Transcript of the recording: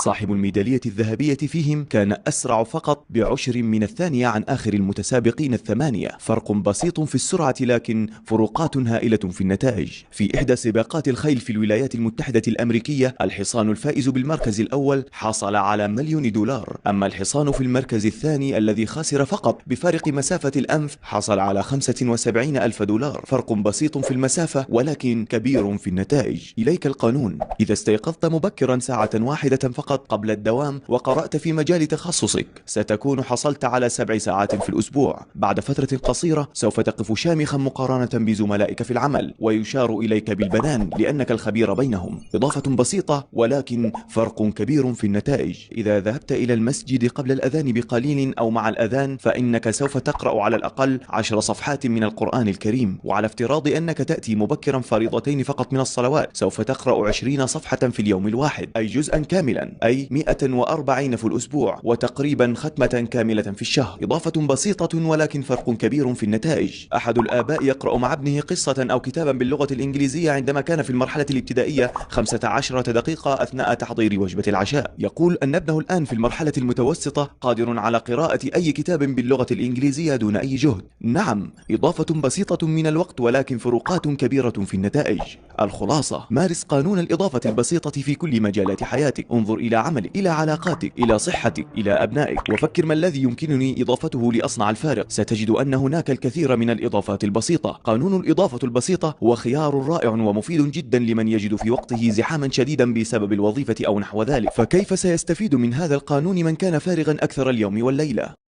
صاحب الميدالية الذهبية فيهم كان أسرع فقط بعشر من الثانية عن آخر المتسابقين الثمانية. فرق بسيط في السرعة لكن فروقات هائلة في النتائج. في إحدى سباقات الخيل في الولايات المتحدة الأمريكية، الحصان الفائز بالمركز الأول حصل على $1,000,000، أما الحصان في المركز الثاني الذي خسر فقط بفارق مسافة الأنف حصل على $75,000. فرق بسيط في المسافة ولكن كبير في النتائج. إليك القانون: إذا استيقظت مبكرا ساعة واحدة فقط قبل الدوام وقرأت في مجال تخصصك، ستكون حصلت على 7 ساعات في الأسبوع. بعد فترة قصيرة سوف تقف شامخا مقارنة بزملائك في العمل، ويشار إليك بالبنان لأنك الخبير بينهم. إضافة بسيطة ولكن فرق كبير في النتائج. إذا ذهبت إلى المسجد قبل الأذان بقليل أو مع الأذان فإنك سوف تقرأ على الأقل 10 صفحات من القرآن الكريم، وعلى افتراض أنك تأتي مبكرا فريضتين فقط من الصلوات سوف تقرأ 20 صفحة في اليوم الواحد، أي جزءا كاملا، أي 140 في الأسبوع، وتقريبا ختمة كاملة في الشهر. إضافة بسيطة ولكن فرق كبير في النتائج. أحد الآباء يقرأ مع ابنه قصة أو كتابا باللغة الإنجليزية عندما كان في المرحلة الابتدائية 15 دقيقة أثناء تحضير وجبة العشاء. يقول أن ابنه الآن في المرحلة المتوسطة قادر على قراءة أي كتاب باللغة الإنجليزية دون أي جهد. نعم، إضافة بسيطة من الوقت ولكن فروقات كبيرة في النتائج. الخلاصة: مارس قانون الإضافة البسيطة في كل مجالات حياتك. انظر إلى عملك، إلى علاقاتك، إلى صحتك، إلى أبنائك، وفكر ما الذي يمكنني إضافته لأصنع الفارق. ستجد أن هناك الكثير من الإضافات البسيطة. قانون الإضافة البسيطة هو خيار رائع ومفيد جدا لمن يجد في وقته زحاما شديدا بسبب الوظيفة أو نحو ذلك. فكيف سيستفيد من هذا القانون من كان فارغا أكثر اليوم والليلة؟